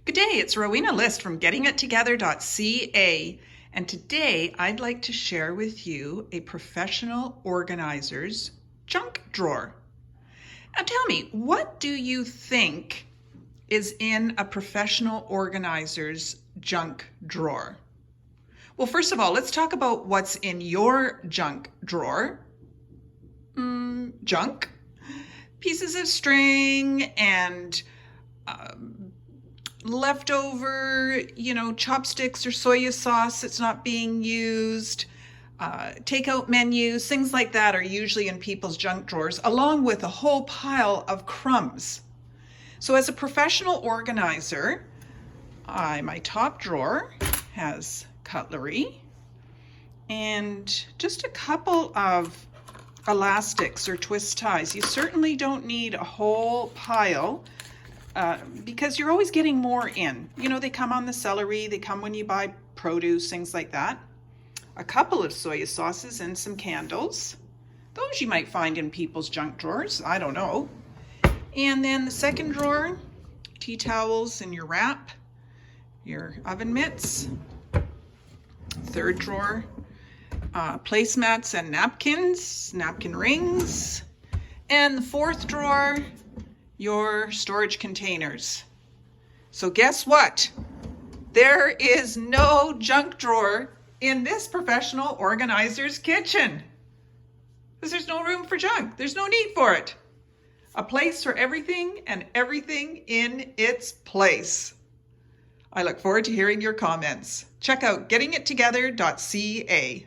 Good day, it's Rowena List from GettingItTogether.ca, and today I'd like to share with you a professional organizer's junk drawer. Now tell me, what do you think is in a professional organizer's junk drawer? Well, first of all, let's talk about what's in your junk drawer. Junk? Pieces of string and leftover, chopsticks or soy sauce that's not being used, takeout menus, things like that are usually in people's junk drawers, along with a whole pile of crumbs. So as a professional organizer, my top drawer has cutlery and just a couple of elastics or twist ties. You certainly don't need a whole pile because you're always getting more in. They come on the celery, they come when you buy produce, things like that. A couple of soy sauces and some candles. Those you might find in people's junk drawers, I don't know. And then the second drawer, tea towels and your wrap, your oven mitts. Third drawer, placemats and napkins, napkin rings. And the fourth drawer, your storage containers. So guess what? There is no junk drawer in this professional organizer's kitchen because there's no room for junk. There's no need for it. A place for everything and everything in its place. I look forward to hearing your comments. Check out GettingItTogether.ca.